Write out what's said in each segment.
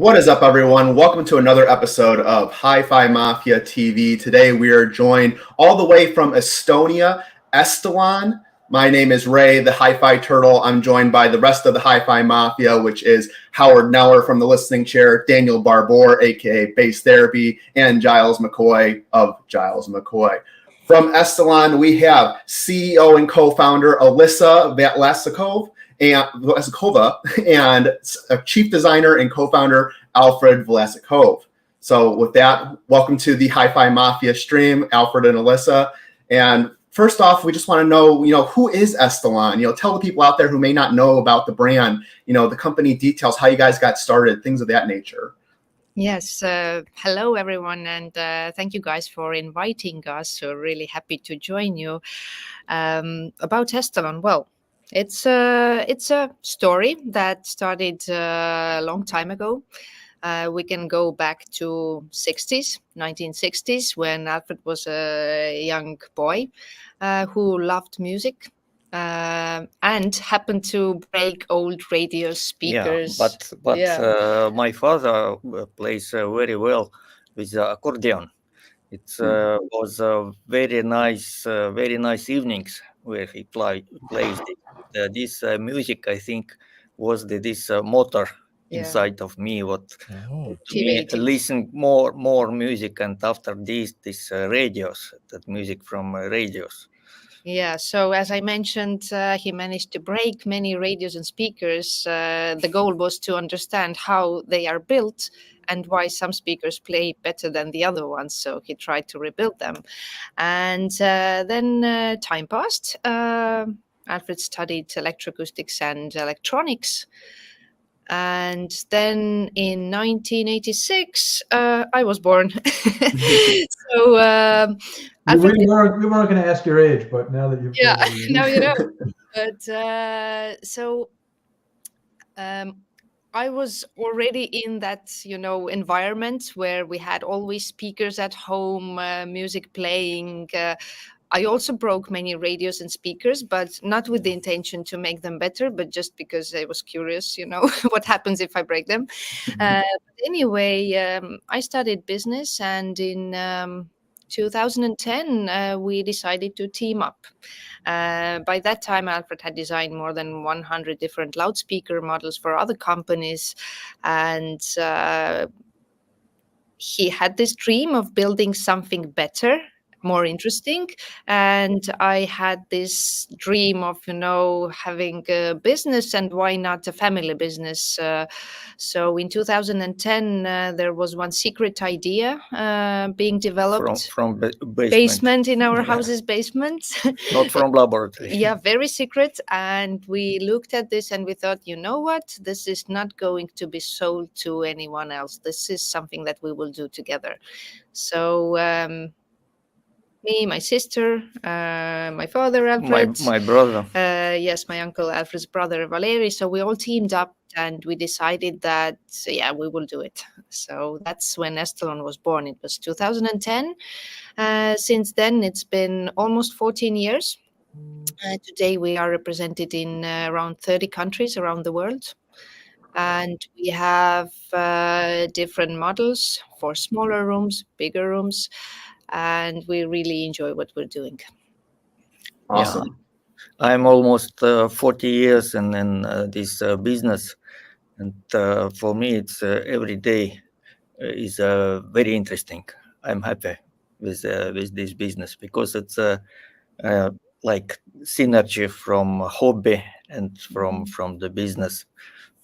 What is up, everyone? Welcome to another episode of HiFi Mafia TV. Today we are joined all the way from Estonia, Estelon. My name is Ray, the HiFi Turtle. I'm joined by the rest of the HiFi Mafia, which is Howard Neller from the Listening Chair, Daniel Barbour, aka Bass Therapy, and Giles McCoy of Giles McCoy. From Estelon, we have CEO and co-founder Alyssa Vatlasikova and chief designer and co-founder Alfred Vlasikov. So with that, welcome to the HiFi Mafia stream, Alfred and Alyssa. And first off, we just want to know, who is Estelon? Tell the people out there who may not know about the brand, the company details, how you guys got started, things of that nature. Yes. Hello, everyone, and thank you guys for inviting us. So really happy to join you. About Estelon, well, it's a story that started a long time ago. We can go back to 1960s, when Alfred was a young boy who loved music. And happened to break old radio speakers. But my father plays very well with the accordion. It was very nice evenings where he plays this music. I think was this motor inside of me what to me listen more music, and after this radios, that music from radios. Yeah, so as I mentioned, he managed to break many radios and speakers. The goal was to understand how they are built and why some speakers play better than the other ones. So he tried to rebuild them. And then time passed. Alfred studied electroacoustics and electronics. And then in 1986, I was born. So we weren't going to ask your age, but now that you've now you know. But I was already in that environment where we had always speakers at home, music playing. I also broke many radios and speakers, but not with the intention to make them better, but just because I was curious, what happens if I break them. But anyway, I studied business, and in 2010, we decided to team up. By that time, Alfred had designed more than 100 different loudspeaker models for other companies, and he had this dream of building something better, more interesting, and I had this dream of having a business, and why not a family business. So in 2010 there was one secret idea being developed from basement in our house's basement. Not from laboratory. Yeah, very secret. And we looked at this and we thought, what, this is not going to be sold to anyone else. This is something that we will do together. So me, my sister, my father, Alfred. My brother. Yes, my uncle Alfred's brother, Valeri. So we all teamed up and we decided that, we will do it. So that's when Estelon was born. It was 2010. Since then, it's been almost 14 years. Today, we are represented in around 30 countries around the world. And we have different models for smaller rooms, bigger rooms. And we really enjoy what we're doing. Awesome. Yeah. I'm almost 40 years in this business, and for me, it's every day is very interesting. I'm happy with this business because it's like synergy from hobby and from the business,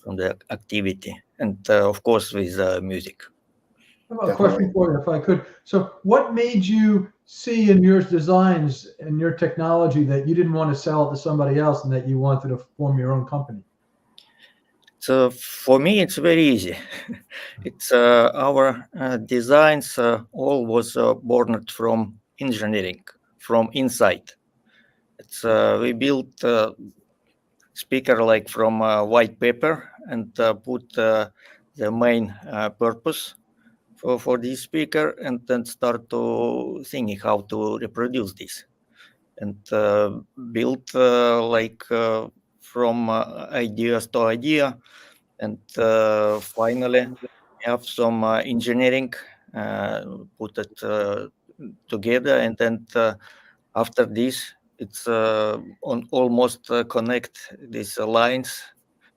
from the activity, and of course with music. I have a question for you, if I could. So what made you see in your designs and your technology that you didn't want to sell it to somebody else and that you wanted to form your own company? So for me, it's very easy. It's our designs all was born from engineering, from inside. It's we built speaker like from white paper and put the main purpose for this speaker, and then start to thinking how to reproduce this, and build like from ideas to idea, and finally have some engineering, put it together, and then after this, it's on almost connect these lines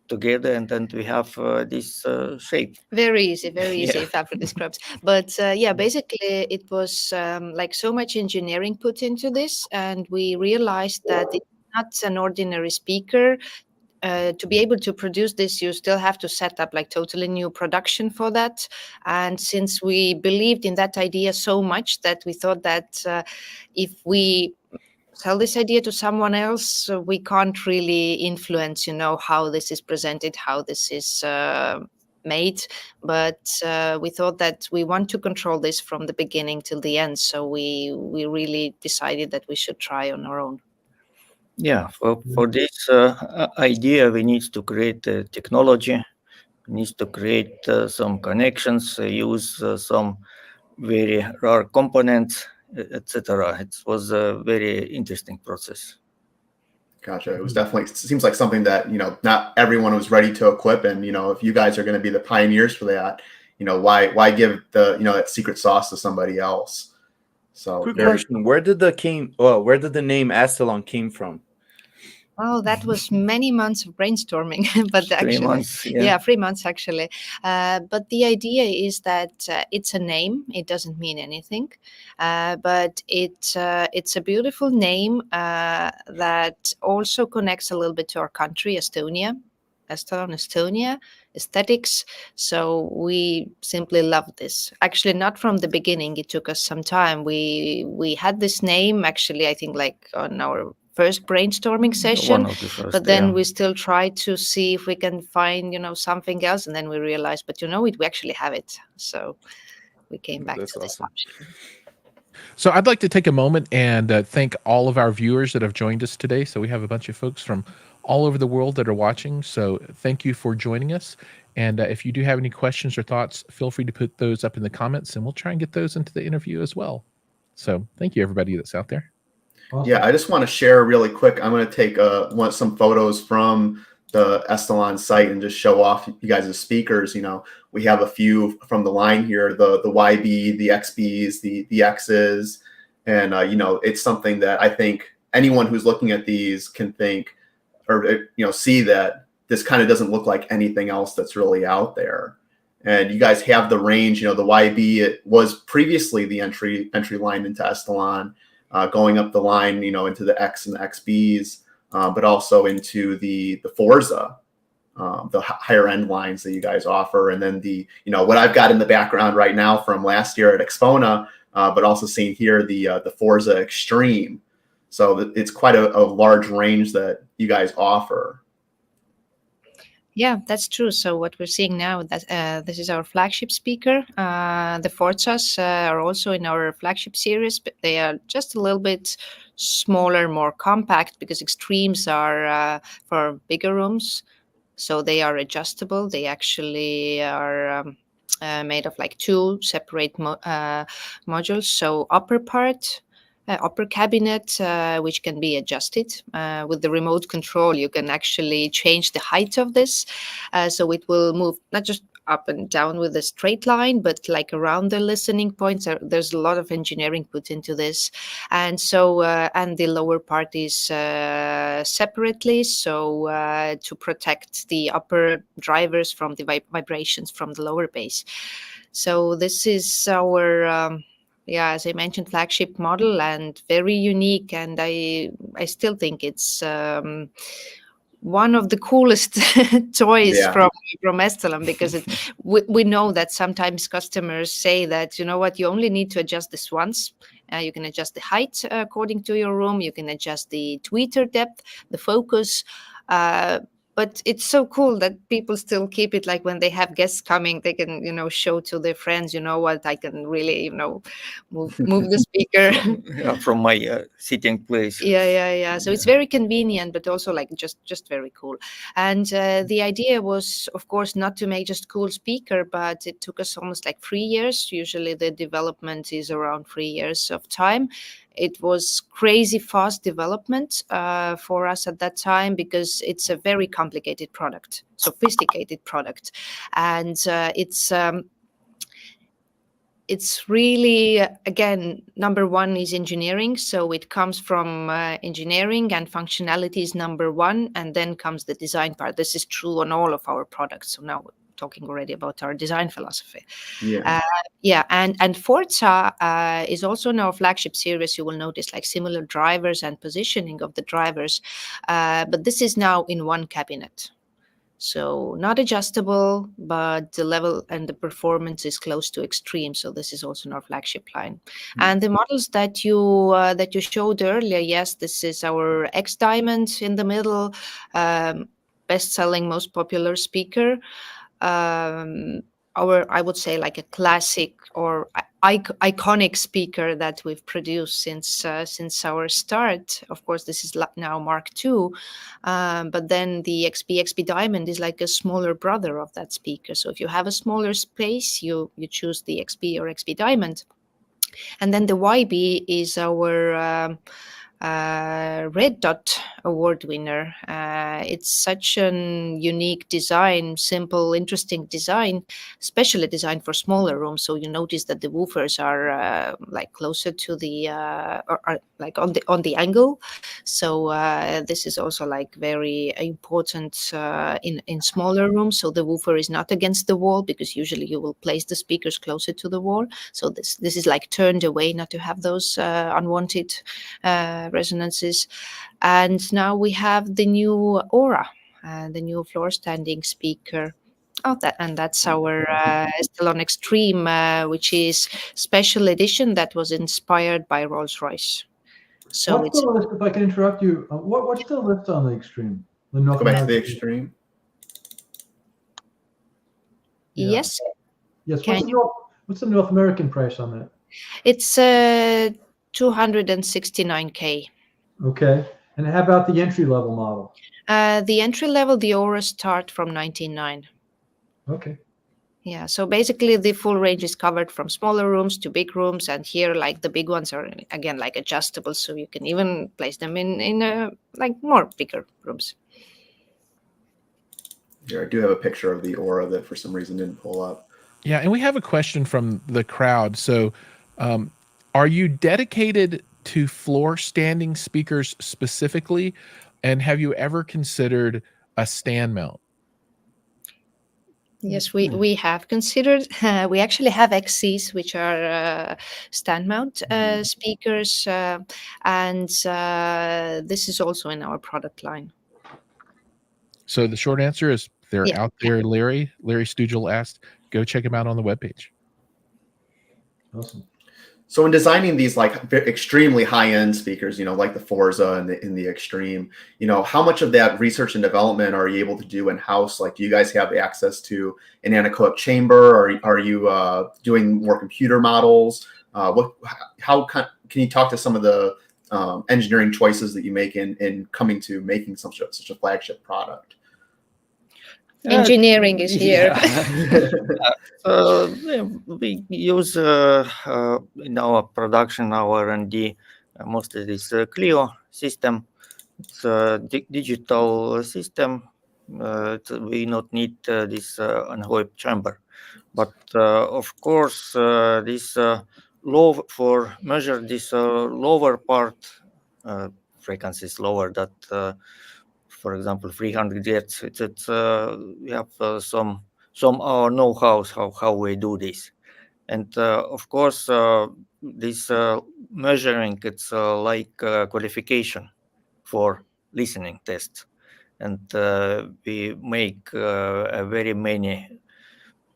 together, and then we have this shape. Very easy, very easy, Yeah. if Alfred describes. But yeah, basically, it was like so much engineering put into this, and we realized that it's not an ordinary speaker. To be able to produce this, you still have to set up like totally new production for that. And since we believed in that idea so much that we thought that if we sell this idea to someone else, we can't really influence, how this is presented, how this is made. But we thought that we want to control this from the beginning till the end. So we really decided that we should try on our own. Yeah, for this idea, we need to create technology, we need to create some connections, use some very rare components, etc. It was a very interesting process. Gotcha. It was definitely, it seems like something that, not everyone was ready to equip. And, if you guys are going to be the pioneers for that, why give the, that secret sauce to somebody else? So quick question. Where did the name Estelon came from? Oh, that was many months of brainstorming, but 3 actually, months. yeah, 3 months actually. But the idea is that it's a name; it doesn't mean anything, but it's a beautiful name that also connects a little bit to our country, Estonia. Estelon, Estonia, aesthetics. So we simply love this. Actually, not from the beginning. It took us some time. We had this name actually, I think, like on our first brainstorming session, One of the first, but then yeah. we still tried to see if we can find something else, and then we realized, but we actually have it. So we came back That's to this awesome. option. So I'd like to take a moment and thank all of our viewers that have joined us today. So we have a bunch of folks from all over the world that are watching. So thank you for joining us. And if you do have any questions or thoughts, feel free to put those up in the comments, and we'll try and get those into the interview as well. So thank you, everybody that's out there. Awesome. Yeah, I just want to share really quick. I'm going to take some photos from the Estelon site and just show off you guys as speakers. We have a few from the line here, the YB, the XBs, the Xs. And, it's something that I think anyone who's looking at these can think or, see that this kind of doesn't look like anything else that's really out there. And you guys have the range, the YB, it was previously the entry line into Estelon. Going up the line, into the X and the XBs, but also into the Forza, the higher end lines that you guys offer. And then what I've got in the background right now from last year at Expona, but also seeing here the Forza Extreme. So it's quite a large range that you guys offer. Yeah, that's true. So what we're seeing now, that this is our flagship speaker. The Forzas are also in our flagship series, but they are just a little bit smaller, more compact, because Extremes are for bigger rooms. So they are adjustable. They actually are made of like 2 separate modules. So upper cabinet, which can be adjusted with the remote control. You can actually change the height of this, so it will move not just up and down with a straight line, but like around the listening points. There's a lot of engineering put into this, and so and the lower part is separately, so to protect the upper drivers from the vibrations from the lower bass. So this is our as I mentioned, flagship model, and very unique. And I still think it's one of the coolest toys from Estelon, because we know that sometimes customers say that, you only need to adjust this once. You can adjust the height according to your room. You can adjust the tweeter depth, the focus. But it's so cool that people still keep it, like when they have guests coming, they can, show to their friends, what, I can really, move the speaker. From my sitting place. Yeah. So it's very convenient, but also like just very cool. And the idea was, of course, not to make just cool speaker, but it took us almost like 3 years. Usually the development is around 3 years of time. it was crazy fast development for us at that time, because it's a very complicated product, sophisticated product, and it's really, again, number one is engineering. So it comes from engineering, and functionality is number one, and then comes the design part. This is true on all of our products. So now we're talking already about our design philosophy. Yeah. And Forza is also in our flagship series. You will notice like similar drivers and positioning of the drivers, but this is now in one cabinet. So not adjustable, but the level and the performance is close to extreme. So this is also in our flagship line. And the models that you showed earlier, yes, this is our X Diamond in the middle, best-selling, most popular speaker. I would say like a classic or iconic speaker that we've produced since our start. Of course, this is now Mark II, but then the XP Diamond is like a smaller brother of that speaker. So if you have a smaller space, you choose the XP or XP Diamond, and then the YB is our Red Dot Award winner. It's such an unique design, simple, interesting design, specially designed for smaller rooms. So you notice that the woofers are like closer to the or are like on the angle. So this is also like very important in smaller rooms. So the woofer is not against the wall, because usually you will place the speakers closer to the wall. So this is like turned away, not to have those unwanted resonances. And now we have the new Aura, the new floor standing speaker. That's our Estelon Extreme, which is special edition that was inspired by Rolls-Royce. So what's the list, if I can interrupt you, what's the list on the Extreme? The North Go back to the American? Extreme. Yeah. Yes. Yes. What's the North American price on that? It's 269K. Okay. And how about the entry level model? The entry level, the Aura start from 99. Okay. Yeah, so basically the full range is covered from smaller rooms to big rooms, and here like the big ones are again like adjustable, so you can even place them in like more bigger rooms. Here, I do have a picture of the Aura that for some reason didn't pull up. Yeah, and we have a question from the crowd. So, are you dedicated to floor standing speakers specifically, and have you ever considered a stand mount? Yes, we have considered. We actually have XCs, which are stand mount speakers, and this is also in our product line. So the short answer is they're out there. Larry Stugel asked, go check them out on the webpage. Awesome. So in designing these like extremely high-end speakers, like the Forza and the Extreme, how much of that research and development are you able to do in-house? Like, do you guys have access to an anechoic chamber, or are you doing more computer models? Can you talk to some of the engineering choices that you make in coming to making such a flagship product? Engineering is here. We use in our production, our R&D, mostly this Clio system. It's a digital system. We not need this anechoic chamber, but of course this for measure this lower part frequency is lower that. For example, 300 Hz. We have some know-how how we do this, and of course, this measuring it's like qualification for listening tests, and we make very many.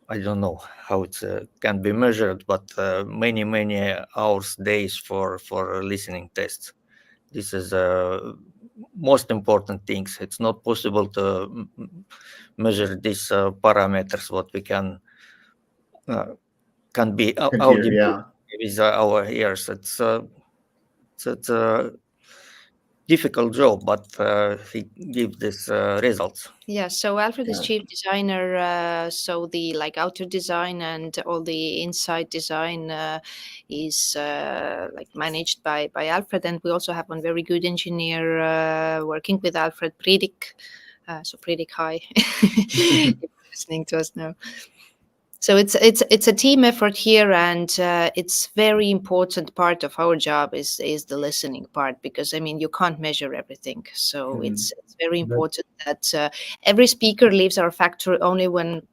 I don't know how it can be measured, but many hours, days for listening tests. This is most important things. It's not possible to measure these parameters what we can be audible with our ears. It's difficult job, but he gives this results. Yeah, so Alfred is Yeah. chief designer, so the like outer design and all the inside design is like managed by Alfred, and we also have one very good engineer working with Alfred, Predik. So Predik, hi, if you're listening to us now. So it's a team effort here, and it's very important part of our job is the listening part, because I mean you can't measure everything. So it's very important that every speaker leaves our factory only when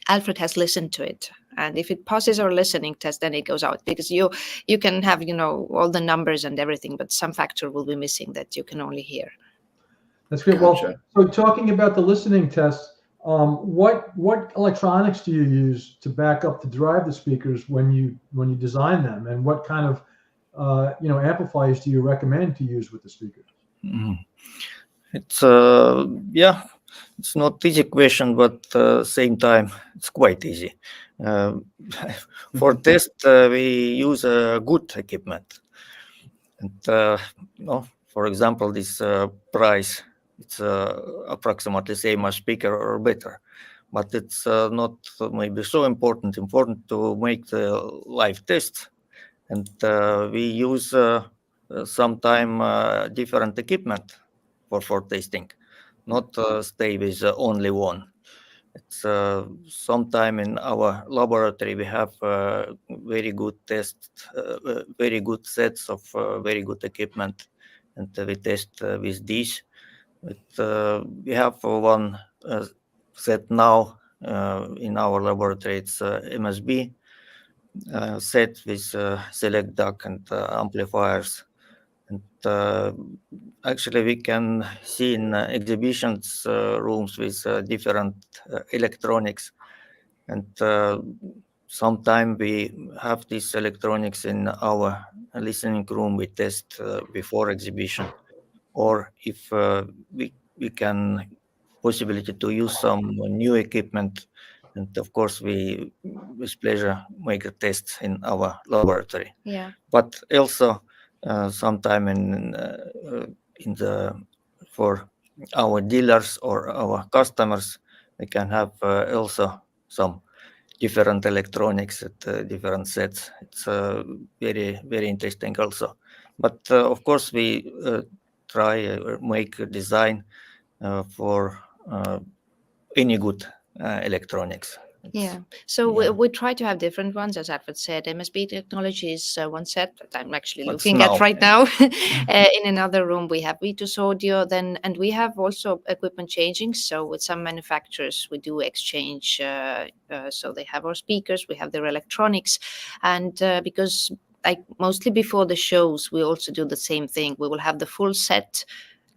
Alfred has listened to it. And if it passes our listening test, then it goes out, because you can have all the numbers and everything, but some factor will be missing that you can only hear. That's great. Gotcha. Well, so talking about the listening test, what electronics do you use to back up to drive the speakers when you design them, and what kind of amplifiers do you recommend to use with the speakers? It's it's not easy question, but same time it's quite easy. For test, we use good equipment, and for example, this price, it's approximately same as speaker or better, but it's not maybe so important. Important to make the live test, and we use sometime different equipment for testing, not stay with only one. It's sometime in our laboratory we have very good very good sets of very good equipment, and we test with these. We have one set now in our laboratory. It's MSB set with select DAC and amplifiers. And actually, we can see in exhibitions rooms with different electronics. And sometime we have these electronics in our listening room. We test before exhibition, or if we can possibility to use some new equipment. And of course, we with pleasure make a test in our laboratory. Yeah. But also sometime in the for our dealers or our customers, we can have also some different electronics at different sets. It's very interesting also. But of course, we try make a design for any good electronics. Yeah. So we try to have different ones, as Alfred said. MSB technology is one set that I'm actually What's looking now? at right now. In another room, we have Vitus audio, and we have also equipment changing. So with some manufacturers, we do exchange. So they have our speakers, we have their electronics, and because like mostly before the shows, we also do the same thing. We will have the full set,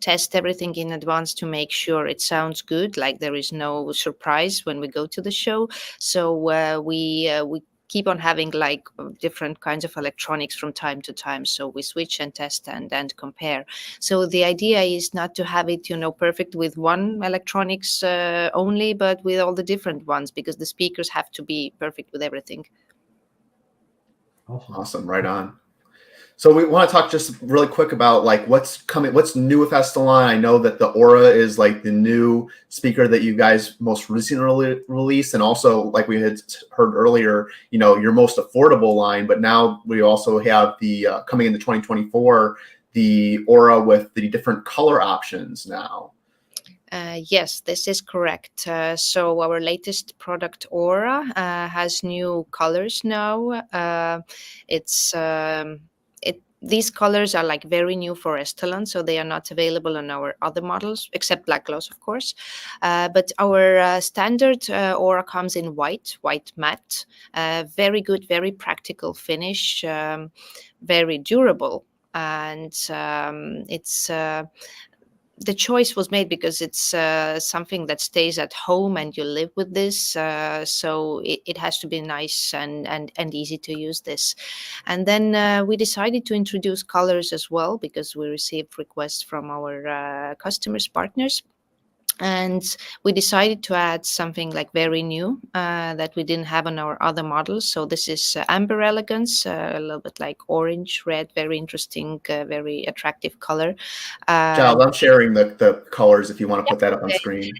test everything in advance to make sure it sounds good, like there is no surprise when we go to the show. So we keep on having like different kinds of electronics from time to time, so we switch and test and compare. So the idea is not to have it perfect with one electronics only, but with all the different ones, because the speakers have to be perfect with everything. Awesome. Right on. So we want to talk just really quick about like what's new with Estelon. I know that the Aura is like the new speaker that you guys most recently released, and also like we had heard earlier, your most affordable line. But now we also have the coming into 2024, the Aura with the different color options now. Yes, this is correct. So our latest product, Aura, has new colors now. These colors are like very new for Estelon, so they are not available on our other models, except Black Gloss, of course. But our standard Aura comes in white matte, very good, very practical finish, very durable, and it's. The choice was made because it's something that stays at home and you live with this, so it has to be nice and easy to use this. And then we decided to introduce colors as well, because we received requests from our customers, partners. And we decided to add something like very new that we didn't have on our other models. So this is amber elegance, a little bit like orange, red, very interesting, very attractive color. Giles, I'm sharing the colors if you want to put that up on Okay. screen.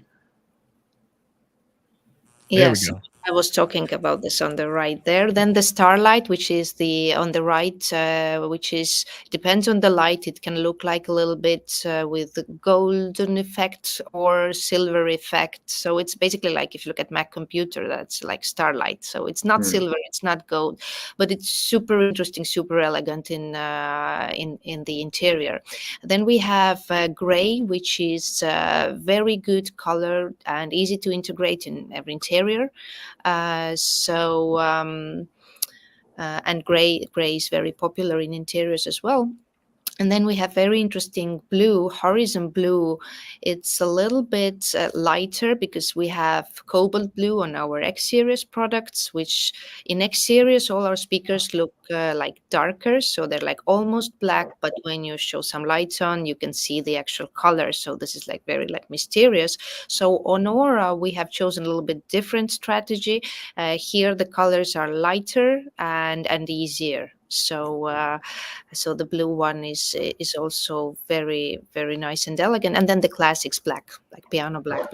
There Yes, we go. I was talking about this on the right there. Then the starlight, which is the on the right, which is depends on the light. It can look like a little bit with the golden effect or silver effect. So it's basically like if you look at Mac computer, that's like starlight. So it's not silver, it's not gold, but it's super interesting, super elegant in the interior. Then we have gray, which is very good color and easy to integrate in every interior. And gray is very popular in interiors as well. And then we have very interesting blue, horizon blue. It's a little bit lighter because we have cobalt blue on our X series products, which in X series, all our speakers look like darker. So they're like almost black, but when you show some lights on, you can see the actual color. So this is like very like mysterious. So on Aura, we have chosen a little bit different strategy. Here, the colors are lighter and easier. So the blue one is also very, very nice and elegant. And then the classics black, like piano black.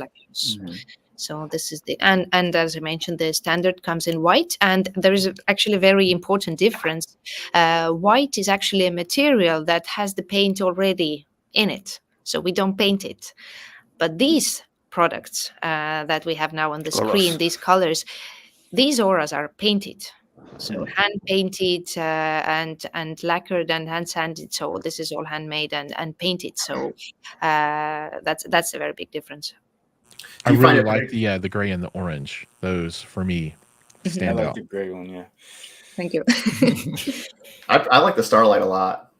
So this is the and as I mentioned, the standard comes in white, and there is actually a very important difference. White is actually a material that has the paint already in it, so we don't paint it. But these products that we have now on the screen, these colors, these auras are painted. So hand painted and lacquered and hand sanded. So this is all handmade and painted. So that's a very big difference. I Do you find really it like the gray and the orange. Those for me I stand like out. the gray one, yeah. Thank you. I like the starlight a lot.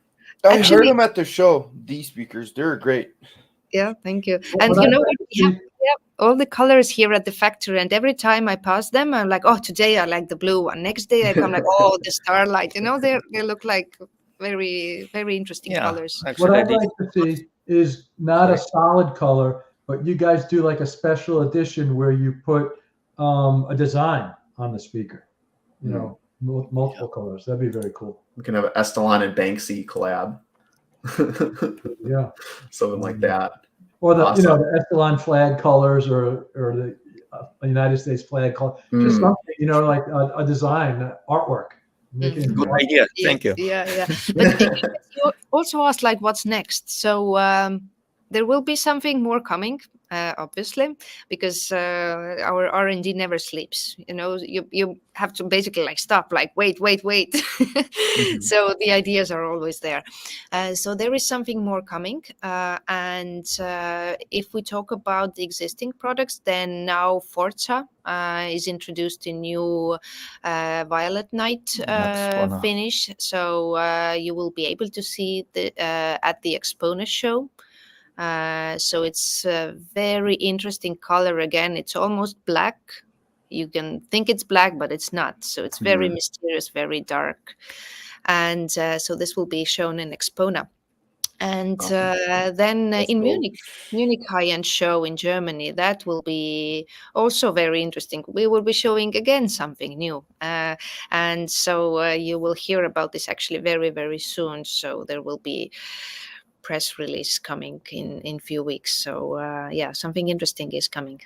I Actually- heard them at the show. These speakers, they're great. Yeah, thank you. Well, And when you I know went what? to We have, see- all the colors here at the factory, and every time I pass them, I'm like, oh, today I like the blue one. Next day I come like, oh, the starlight. You know, they look like very, very interesting colors. What Actually, I'd like to see is not a solid color, but you guys do like a special edition where you put a design on the speaker. You know, multiple colors. That'd be very cool. We can have an Estelon and Banksy collab. Yeah. Something like that. Or the Awesome. the Estelon flag colors or the United States flag color. Just something, like a design, artwork. Making good idea. Yeah, Thank you. Yeah. But you also asked like what's next. So there will be something more coming, obviously, because our R&D never sleeps. You know, you have to basically like stop, like wait. So the ideas are always there. So there is something more coming. And if we talk about the existing products, then now Forza is introduced a new violet night finish. So you will be able to see the at the Exponus show. So it's a very interesting color. Again, it's almost black. You can think it's black, but it's not. So it's very mysterious, very dark. And so this will be shown in Expona. And then in Munich high-end show in Germany, that will be also very interesting. We will be showing again something new. And so you will hear about this actually very, very soon. So there will be press release coming in few weeks. So yeah, something interesting is coming.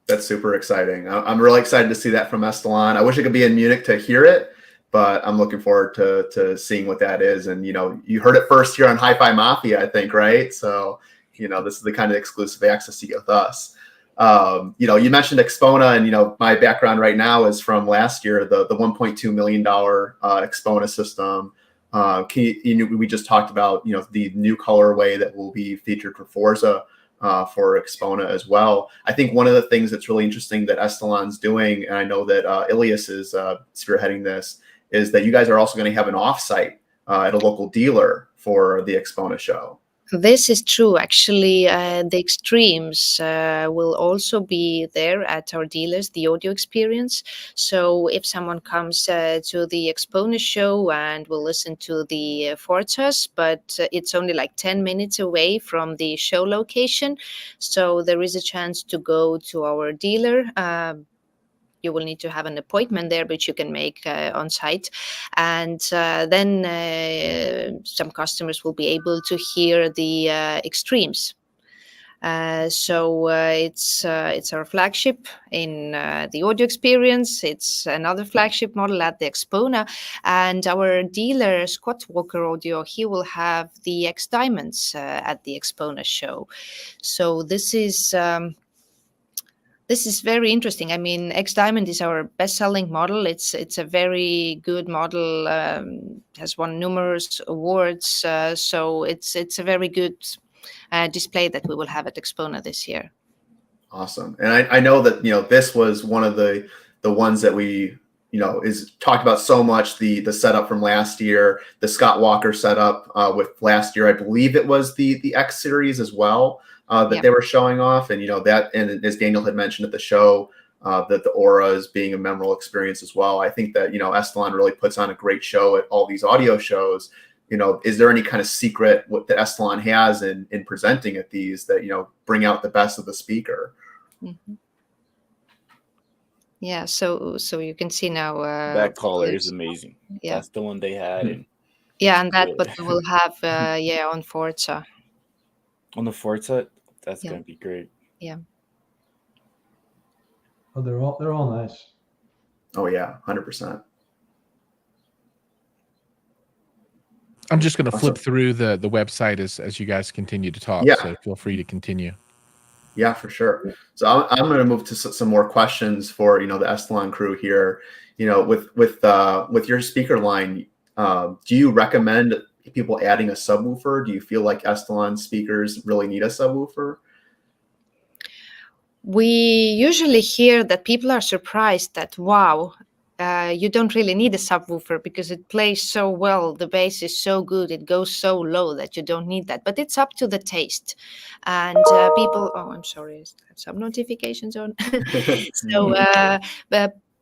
That's super exciting. I'm really excited to see that from Estelon. I wish I could be in Munich to hear it, but I'm looking forward to seeing what that is. And, you heard it first here on HiFi Mafia, I think, right? So, this is the kind of exclusive access you get with us. You mentioned Expona, and, my background right now is from last year, the $1.2 million Expona system. We just talked about, the new colorway that will be featured for Forza. For Expona as well. I think one of the things that's really interesting that Estelon's doing, and I know that Ilias is spearheading this, is that you guys are also going to have an offsite at a local dealer for the Expona show. This is true. Actually, the extremes will also be there at our dealers, the audio experience. So if someone comes to the Exponent show and will listen to the Forzas, but it's only like 10 minutes away from the show location, so there is a chance to go to our dealer. You will need to have an appointment there, which you can make on site. And then some customers will be able to hear the extremes. It's our flagship in the audio experience. It's another flagship model at the Expona, and our dealer Scott Walker Audio, he will have the X Diamonds at the Expona show. So this is very interesting. I mean, X Diamond is our best-selling model. It's a very good model. Has won numerous awards. So it's a very good display that we will have at Expona this year. Awesome. And I know that this was one of the ones that we is talked about so much. The setup from last year, the Scott Walker setup with last year. I believe it was the X series as well. That they were showing off, and that, and as Daniel had mentioned at the show, that the Aura is being a memorable experience as well. I think that Estelon really puts on a great show at all these audio shows. Is there any kind of secret what the Estelon has in presenting at these that bring out the best of the speaker? Mm-hmm. Yeah, so you can see now that color is amazing. Yeah, that's the one they had. And and that what we will have on Forza. On the Forza, that's gonna be great. Yeah. Oh, they're all nice. Oh yeah, 100%. I'm just going to flip through the website as you guys continue to talk. Yeah. So feel free to continue. Yeah, for sure. So I'm going to move to some more questions for the Estelon crew here. With your speaker line, do you recommend people adding a subwoofer? Do you feel like Estelon speakers really need a subwoofer? We usually hear that people are surprised that, wow, you don't really need a subwoofer because it plays so well. The bass is so good. It goes so low that you don't need that. But it's up to the taste. And people, I'm sorry, I have some notifications on. So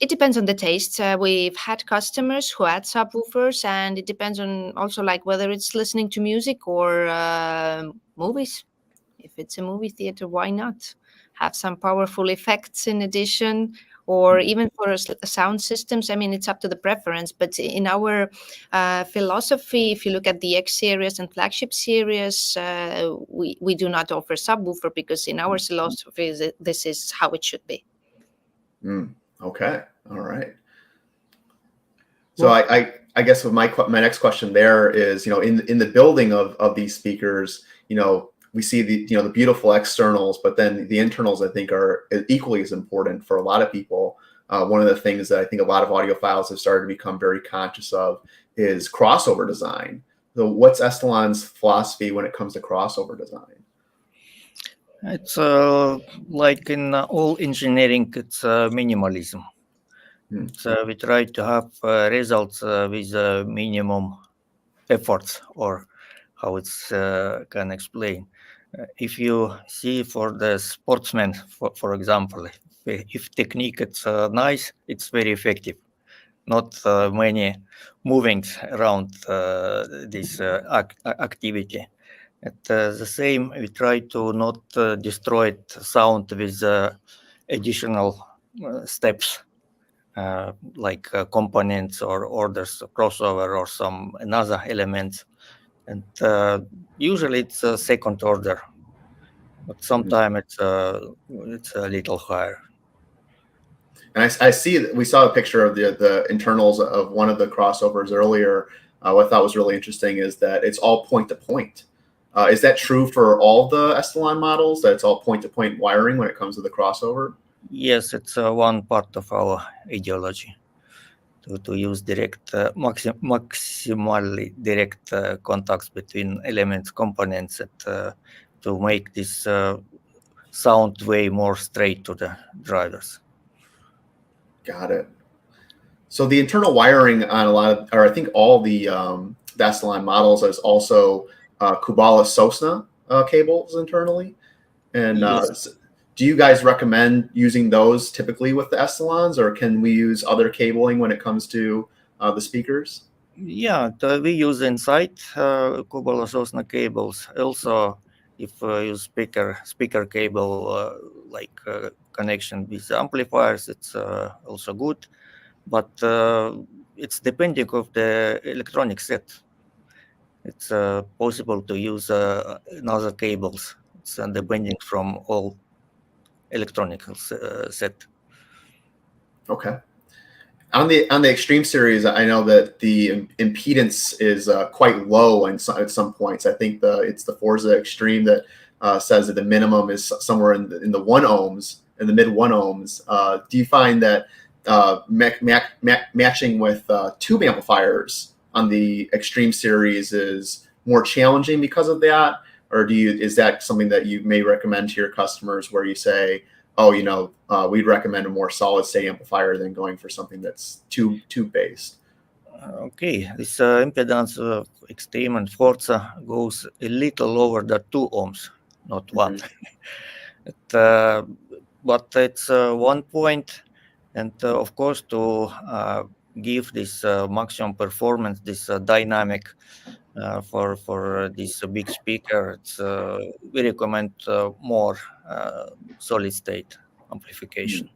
it depends on the taste. We've had customers who add subwoofers, and it depends on also like whether it's listening to music or movies. If it's a movie theater, why not have some powerful effects in addition? Or even for sound systems, I mean, it's up to the preference. But in our philosophy, if you look at the X series and flagship series, we do not offer subwoofer because in our philosophy, this is how it should be. Okay. All right. So I guess with my next question there is, in the building of these speakers, we see the beautiful externals, but then the internals I think are equally as important for a lot of people. One of the things that I think a lot of audiophiles have started to become very conscious of is crossover design. So what's Estelon's philosophy when it comes to crossover design? It's like in all engineering, it's minimalism. So we try to have results with minimum efforts, or how it's can explain. If you see for the sportsman, for example, if technique it's nice, it's very effective. Not many movings around this activity. At the same, we try to not destroy sound with additional steps like components or orders, crossover or some another elements. And usually it's a second order, but sometimes it's a little higher. And I see that we saw a picture of the internals of one of the crossovers earlier. What I thought was really interesting is that it's all point to point. Is that true for all the Estelon models, that it's all point to point wiring when it comes to the crossover? Yes, it's one part of our ideology to use direct, maximally direct contacts between elements, components, to make this sound way more straight to the drivers. Got it. So the internal wiring on a lot of, or I think all the Estelon models is also Kubala Sosna cables internally. And Yes. do you guys recommend using those typically with the Estelons, or can we use other cabling when it comes to the speakers? Yeah, we use inside Kubala Sosna cables. Also, if use speaker cable like connection with amplifiers, it's also good. But it's depending of the electronic set. It's possible to use another cables. It's depending from all electronic set. Okay. On the Extreme series, I know that the impedance is quite low at some points. I think it's the Forza Extreme that says that the minimum is somewhere in the 1 ohms, in the mid 1 ohms. Do you find that matching with tube amplifiers on the Extreme series is more challenging because of that, or is that something that you may recommend to your customers, where you say, oh, we'd recommend a more solid state amplifier than going for something that's tube based? Okay, this impedance of Extreme and Forza goes a little over the 2 ohms, not one. But it's 1 point, and of course, to give this maximum performance, this dynamic for this big speaker, it's we recommend more solid state amplification.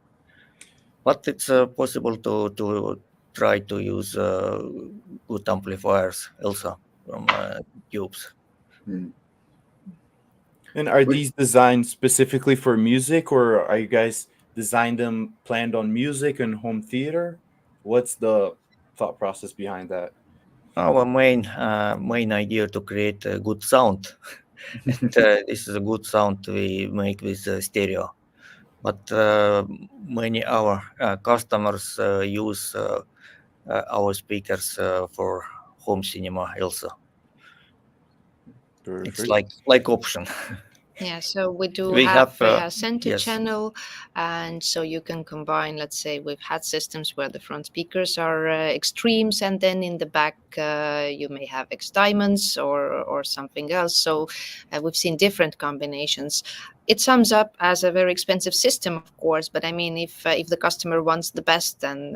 But it's possible to try to use good amplifiers also from tubes. And are these designed specifically for music, or are you guys designed them planned on music and home theater? What's the thought process behind that? Our main idea to create a good sound. And, this is a good sound we make with stereo. But many our customers use our speakers for home cinema also. It's Perfect. like option. Yeah, so we do We have have a center yes. channel, and so you can combine. Let's say we've had systems where the front speakers are extremes, and then in the back you may have X diamonds or something else. So we've seen different combinations. It sums up as a very expensive system, of course. But I mean, if the customer wants the best, then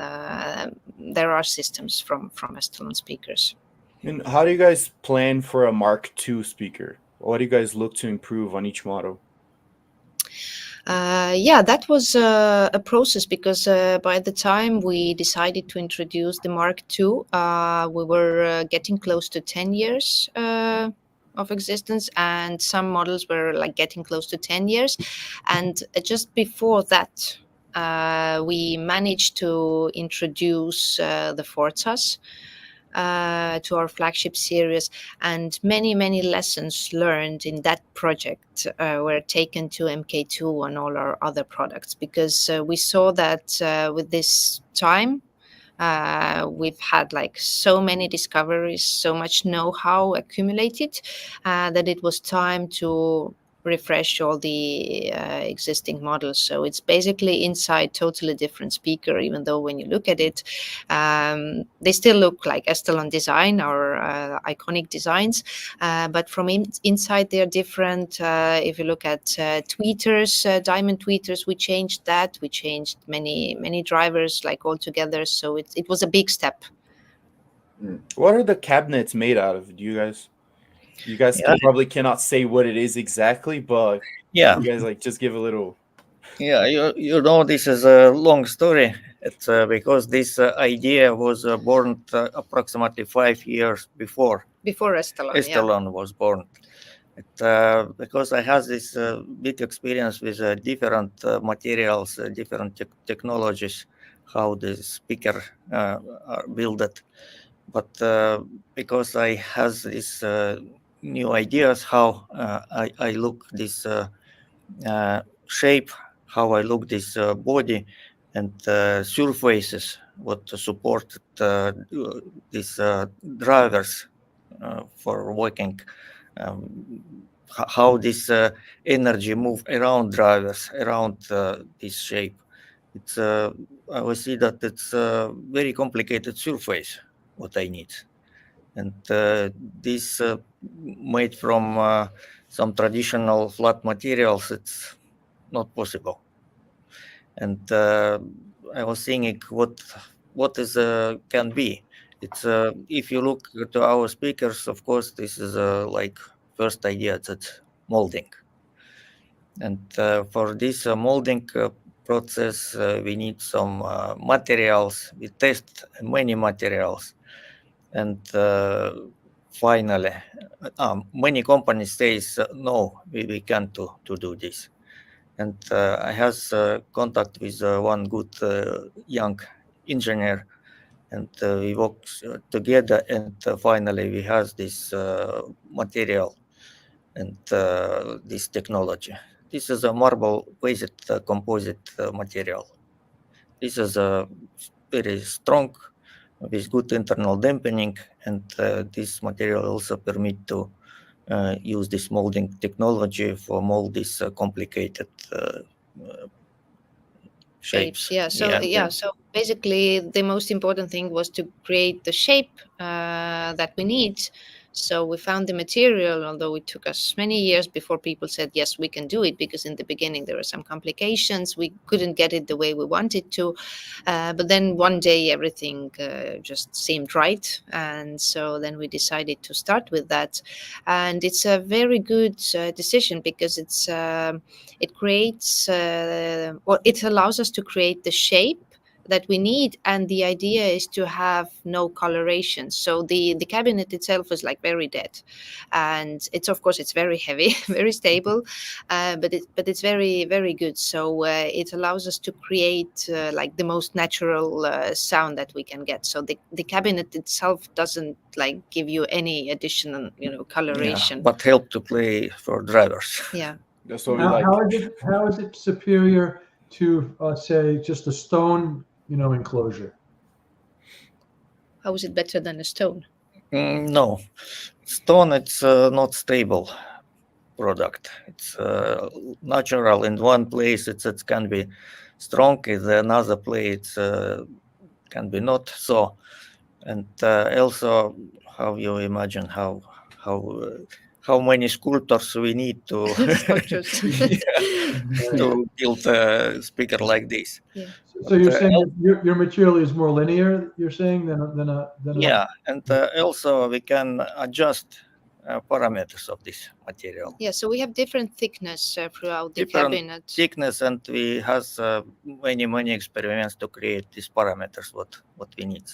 there are systems from Estelon speakers. And how do you guys plan for a Mark II speaker? What do you guys look to improve on each model? Yeah, that was a process, because by the time we decided to introduce the Mark II, we were getting close to 10 years of existence, and some models were like getting close to 10 years. And just before that, we managed to introduce the Forzas to our flagship series, and many lessons learned in that project were taken to MK2 and all our other products, because we saw that with this time we've had like so many discoveries, so much know-how accumulated, that it was time to refresh all the existing models. So it's basically inside totally different speaker, even though when you look at it, they still look like Estelon design or iconic designs, but from inside they're different. If you look at tweeters, diamond tweeters, we changed that. We changed many drivers like altogether. So it was a big step. What are the cabinets made out of? You guys Yeah. probably cannot say what it is exactly, but Yeah. you guys like just give a little. Yeah, you know, this is a long story. It's because this idea was born approximately 5 years before Estelon. Estelon was born. Because I have this big experience with different materials, different technologies, how the speaker are built. But because I have these new ideas how I look this shape, how I look this body and surfaces, what support these drivers for working, how this energy move around drivers, around this shape. It's I will see that it's a very complicated surface what I need. and this made from some traditional flat materials, it's not possible. And I was thinking what is can be. It's if you look to our speakers, of course, this is like first idea, that's molding. And for this molding process, we need some materials. We test many materials, and finally, many companies says no, we can't to do this. And I has contact with one good young engineer, and we work together, and finally we has this material and this technology. This is a marble-based composite material. This is a very strong with good internal dampening, and this material also permit to use this molding technology for mold these complicated shapes. So basically the most important thing was to create the shape that we need. So we found the material, although it took us many years before people said yes, we can do it, because in the beginning there were some complications, we couldn't get it the way we wanted to, but then one day everything just seemed right, and so then we decided to start with that. And it's a very good decision, because it creates or it allows us to create the shape that we need, and the idea is to have no coloration. So the cabinet itself is like very dead, and it's, of course, it's very heavy, very stable, but it's very, very good. So it allows us to create like the most natural sound that we can get. So the cabinet itself doesn't like give you any additional coloration, but help to play for drivers. Yeah. That's what we How, like. how is it superior to say just a stone, enclosure? How is it better than a stone? No, stone, it's not stable product. It's natural in one place. It can be strong. In another place, can be not so. And also, how you imagine how many sculptors we need to Sculptures. to build a speaker like this. Yeah. So you're saying that your material is more linear, you're saying, than a Yeah, and also we can adjust parameters of this material. Yeah, so we have different thickness throughout the Different cabinet. thickness, and we has many experiments to create these parameters what we need.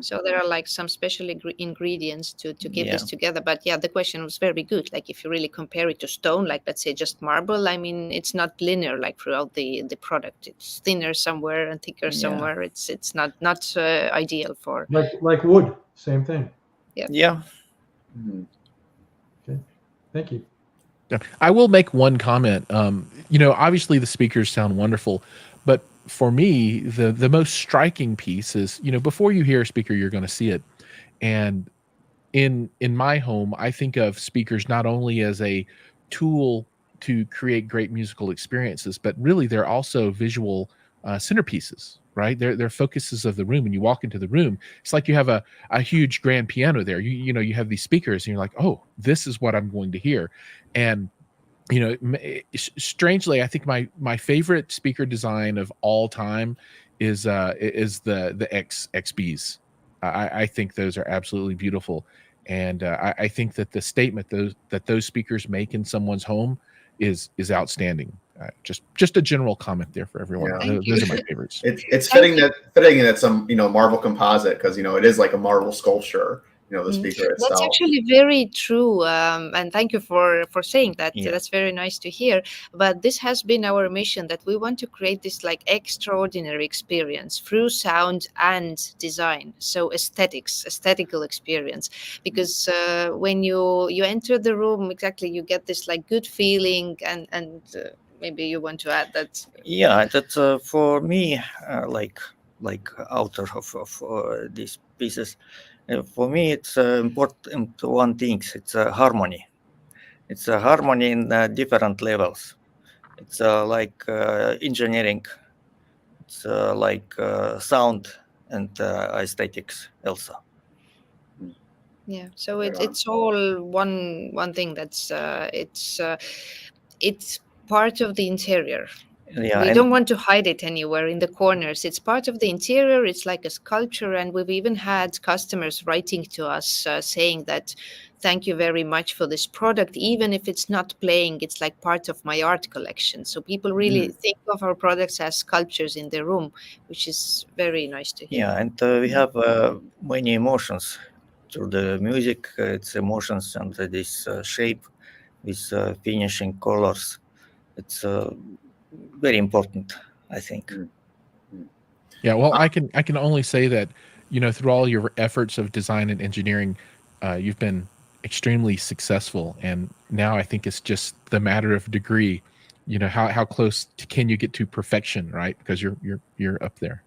So there are like some special ingredients to give this together. But yeah, the question was very good. Like if you really compare it to stone, like let's say just marble, I mean, it's not linear like throughout the product. It's thinner somewhere and thicker somewhere. It's not ideal for like wood, same thing. Yeah. Okay, thank you. I will make one comment. Obviously the speakers sound wonderful, but for me, the most striking piece is, before you hear a speaker, you're going to see it. And in my home, I think of speakers not only as a tool to create great musical experiences, but really they're also visual centerpieces, right? They're focuses of the room. When you walk into the room, it's like you have a huge grand piano there. You have these speakers, and you're like, oh, this is what I'm going to hear. And strangely, I think my favorite speaker design of all time is the XBs. I think those are absolutely beautiful, and I think that the statement those speakers make in someone's home is outstanding. Just a general comment there for everyone. Yeah. Those are my favorites. It's fitting that some marble composite, because it is like a marble sculpture. The speaker itself. That's actually very true, and thank you for saying that. Yeah. That's very nice to hear. But this has been our mission, that we want to create this like extraordinary experience through sound and design. So aesthetical experience, because when you enter the room, exactly, you get this like good feeling, and maybe you want to add that. Yeah, that's for me, like author of these pieces. For me, it's important one thing. It's a harmony. It's a harmony in different levels. It's like engineering. It's like sound and aesthetics also. Yeah, so Right on. it's all one thing. It's part of the interior. Yeah, We and don't want to hide it anywhere in the corners. It's part of the interior. It's like a sculpture, and we've even had customers writing to us saying that, "Thank you very much for this product. Even if it's not playing, it's like part of my art collection." So people really think of our products as sculptures in their room, which is very nice to hear. yeah, and we have many emotions through the music. It's emotions and this shape with finishing colors. It's very important, I think. Yeah, well, I can only say that, through all your efforts of design and engineering, you've been extremely successful, and now I think it's just the matter of degree. How close can you get to perfection, right? Because you're up there.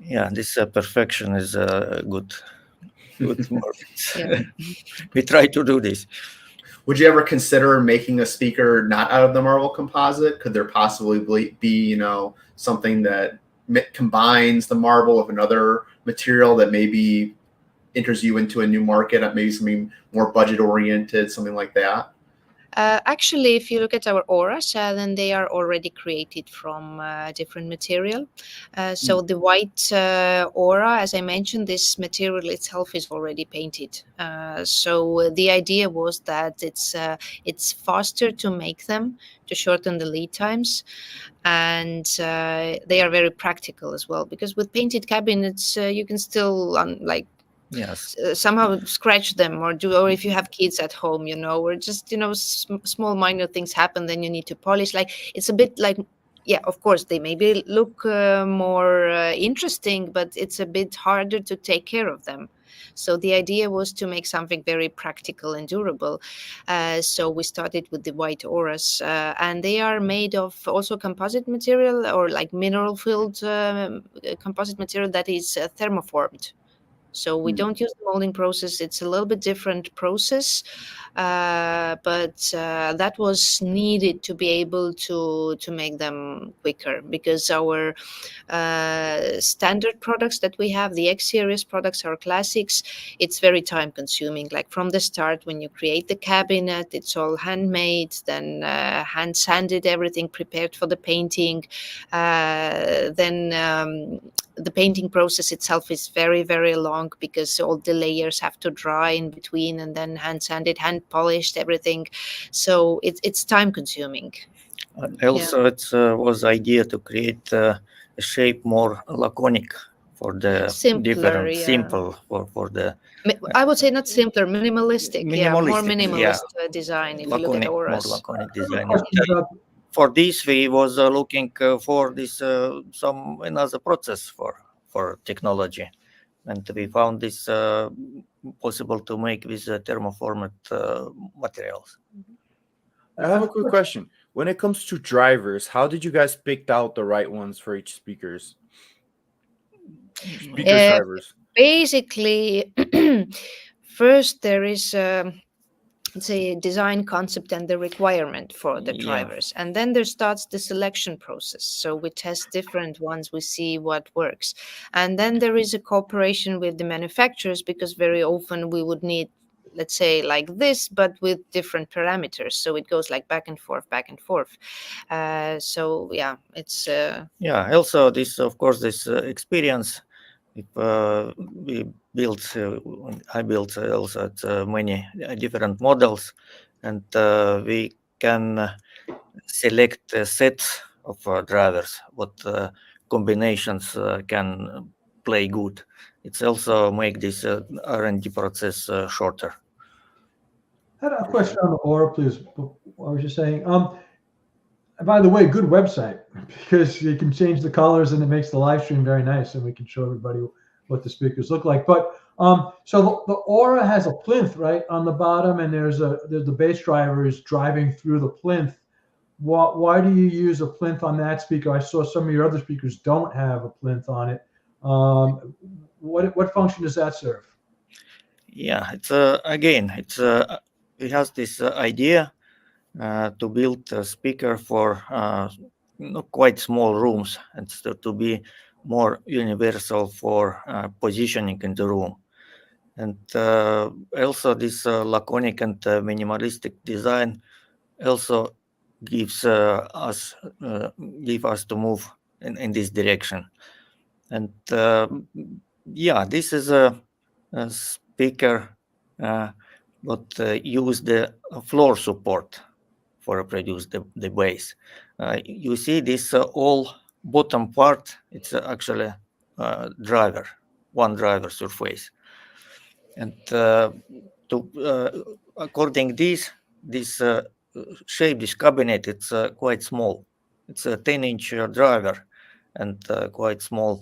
Yeah, this perfection is good word. Yeah. We try to do this. Would you ever consider making a speaker not out of the marble composite? Could there possibly be, something that combines the marble with another material that maybe enters you into a new market, maybe something more budget oriented, something like that? Actually, if you look at our auras, then they are already created from different material. So the white aura, as I mentioned, this material itself is already painted. So the idea was that it's faster to make them, to shorten the lead times, and they are very practical as well. Because with painted cabinets, you can still Yes. somehow scratch them or if you have kids at home, or just small minor things happen, then you need to polish. Like, it's a bit like, yeah, of course they maybe look more interesting, but it's a bit harder to take care of them. So the idea was to make something very practical and durable. So we started with the white auras, and they are made of also composite material, or like mineral filled composite material that is thermoformed. So we don't use the molding process. It's a little bit different process, but that was needed to be able to make them quicker, because our standard products that we have, the X series products, our classics, it's very time consuming. Like from the start, when you create the cabinet, it's all handmade, then hand sanded, everything prepared for the painting. Then the painting process itself is very, very long, because all the layers have to dry in between, and then hand sanded, hand polished, everything. So it's time consuming. Also, it was idea to create a shape more laconic for the Simpler, different, yeah. simple for the I would say not simpler, minimalistic. Yeah, more minimalistic, minimalist design. If you look at laconic, more auras. laconic I have a design. question about For this, we was looking for this some another process for technology, and we found this possible to make with thermoformed materials. I have a quick question. When it comes to drivers, how did you guys pick out the right ones for each speakers? Speakers drivers. Basically, first there is let's say design concept and the requirement for the Yeah. drivers, and then there starts the selection process. So we test different ones, we see what works, and then there is a cooperation with the manufacturers, because very often we would need, let's say, like this, but with different parameters. So it goes like back and forth, back and forth. So yeah, it's Yeah. Also, this of course this experience. If we built, I built also many different models, and we can select a set of drivers. What combinations can play good. It's also make this R&D process shorter. I had a question on the aura, please. What was you saying? And by the way, good website, because you can change the colors and it makes the live stream very nice, and we can show everybody what the speakers look like. But so the aura has a plinth right on the bottom, and there's the bass driver is driving through the plinth. Why do you use a plinth on that speaker? I saw some of your other speakers don't have a plinth on it. What function does that serve? Yeah, it's again, it's it has this idea to build a speaker for quite small rooms, and to be more universal for positioning in the room. And also this laconic and minimalistic design also gives us give us to move in this direction. And yeah, this is a speaker but use the floor support for produce the bass. You see this all bottom part, it's actually driver, one driver surface. And according this shape, this cabinet, it's quite small. It's a 10-inch driver and quite small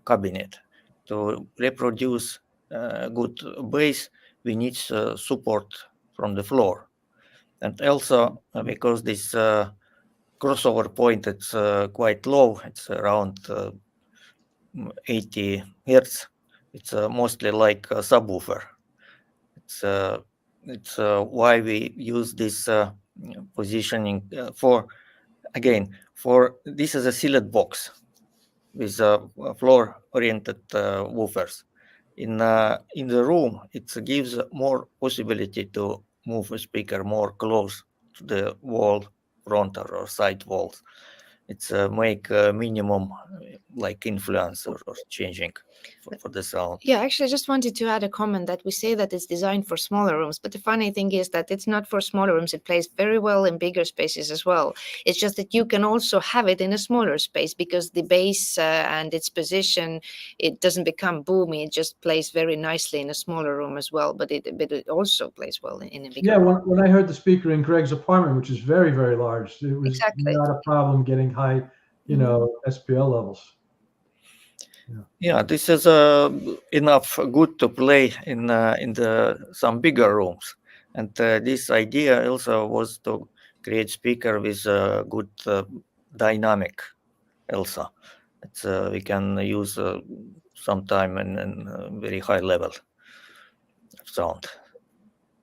cabinet. To reproduce good bass, we need support from the floor. And also because this crossover point, it's quite low, it's around 80 hertz. It's mostly like a subwoofer. It's why we use this positioning for this is a sealed box with floor oriented woofers. In the room, it gives more possibility to move a speaker more close to the wall, front or side walls. It's make minimum like influence or changing for the sound. Yeah, actually, I just wanted to add a comment that we say that it's designed for smaller rooms, but the funny thing is that it's not for smaller rooms. It plays very well in bigger spaces as well. It's just that you can also have it in a smaller space because the bass and its position, it doesn't become boomy. It just plays very nicely in a smaller room as well, but it also plays well in a bigger Yeah, room. when I heard the speaker in Greg's apartment, which is very, very large, it was Exactly. not a problem getting high, SPL levels. Yeah, this is enough good to play in the some bigger rooms, and this idea also was to create speaker with good dynamic. Also, it's we can use sometime in very high level of sound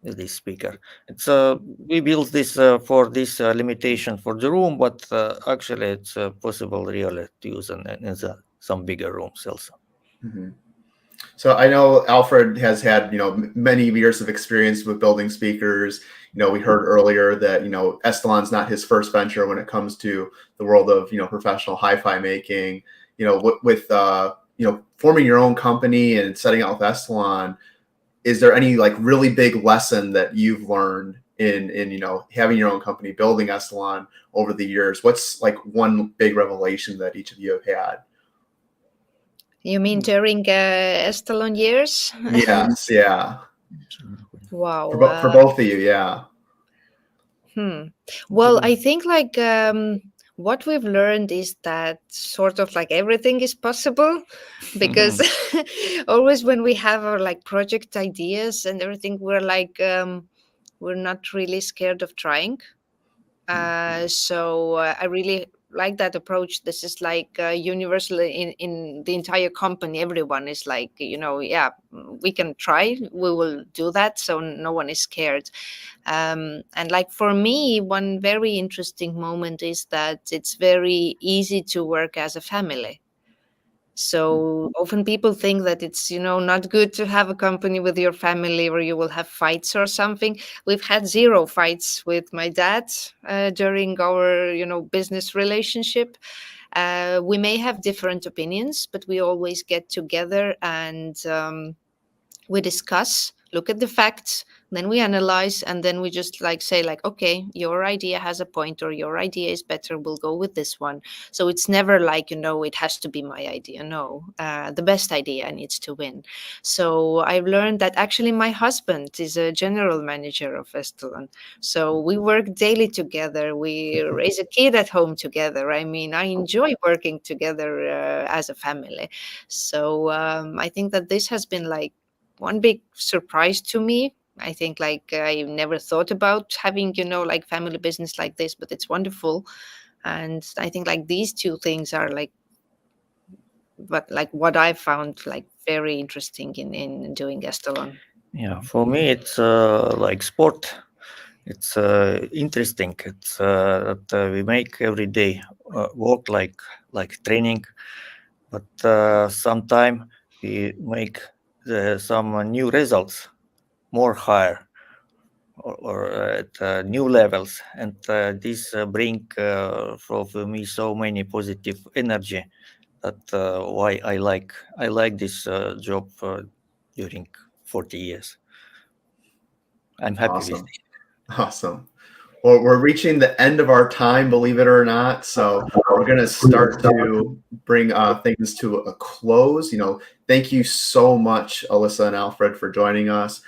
with this speaker. It's we built this for this limitation for the room, but actually it's possible really to use in some bigger rooms also. Mhm. So I know Alfred has had, many years of experience with building speakers. We heard earlier that, Estelon's not his first venture when it comes to the world of, professional hi-fi making. With forming your own company and setting out with Estelon, is there any like really big lesson that you've learned in having your own company, building Estelon over the years? What's like one big revelation that each of you have had? You mean during Estelon years? Yes, yeah. Wow. For both of you, yeah. Well, I think like what we've learned is that sort of like everything is possible because always when we have our like project ideas and everything, we're like we're not really scared of trying. So I really like that approach. This is like universal in the entire company. Everyone is like, yeah, we can try. We will do that. So no one is scared. And like for me, one very interesting moment is that it's very easy to work as a family. So often people think that it's, not good to have a company with your family where you will have fights or something. We've had zero fights with my dad during our, business relationship. We may have different opinions, but we always get together and we discuss, look at the facts, then we analyze, and then we just like say like, okay, your idea has a point, or your idea is better, we'll go with this one. So it's never like, it has to be my idea. No, the best idea needs to win. So I've learned that actually my husband is a general manager of Estelon. So we work daily together. We raise a kid at home together. I mean, I enjoy working together as a family. So I think that this has been like one big surprise to me. I think like I never thought about having, like family business like this, but it's wonderful. And I think like these two things are like, but like what I found like very interesting in doing Estelon. Yeah, for me it's like sport. It's interesting. It's that we make every day work like training, but sometime we make some new results, more higher or at new levels, and this bring for me so many positive energy that why I like this job during 40 years. I'm happy with Awesome. it. Awesome. Well, we're reaching the end of our time, believe it or not. So we're going to start to bring things to a close. Thank you so much, Alyssa and Alfred, for joining us.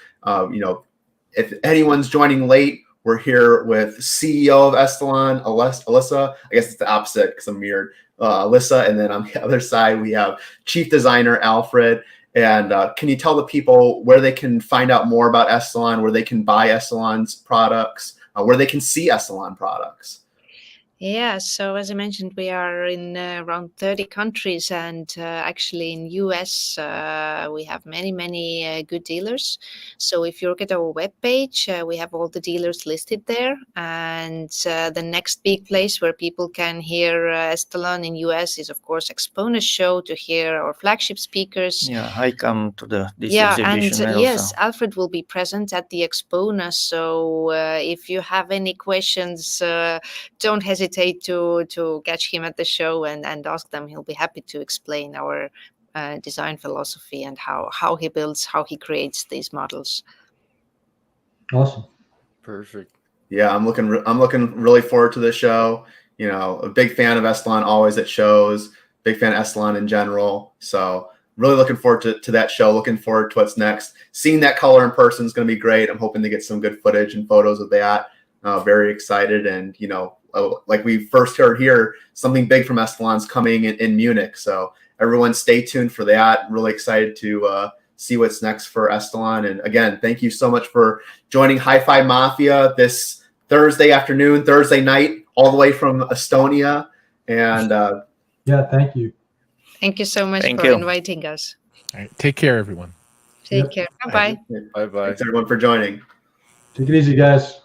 If anyone's joining late, we're here with CEO of Estelon, Alyssa. I guess it's the opposite because I'm mirrored. Alyssa, and then on the other side, we have Chief Designer Alfred. And can you tell the people where they can find out more about Estelon, where they can buy Estelon's products, where they can see Estelon products? Yeah, so as I mentioned, we are in around 30 countries, and actually in US we have many good dealers. So if you look at our webpage, we have all the dealers listed there, and the next big place where people can hear Estelon in US is of course Exponus show to hear our flagship speakers. Yeah, I come to this Yeah, exhibition and also. yes, Alfred will be present at the Exponus. So if you have any questions, don't hesitate to catch him at the show and ask them. He'll be happy to explain our design philosophy and how he builds, how he creates these models. Awesome. Perfect. Yeah, I'm looking really forward to the show. A big fan of Estelon always at shows. Big fan of Estelon in general. So really looking forward to that show. Looking forward to what's next. Seeing that color in person is going to be great. I'm hoping to get some good footage and photos of that. Very excited, and like we first heard here, something big from Estelon's coming in Munich. So everyone stay tuned for that. Really excited to see what's next for Estelon. And again, thank you so much for joining HiFi Mafia this Thursday afternoon, Thursday night, all the way from Estonia. And Yeah, thank you. Thank you so much Thank for you. inviting us. All right, take care, everyone. Take Yep. care. Bye-bye. Bye bye. thanks everyone for joining. Take it easy, guys.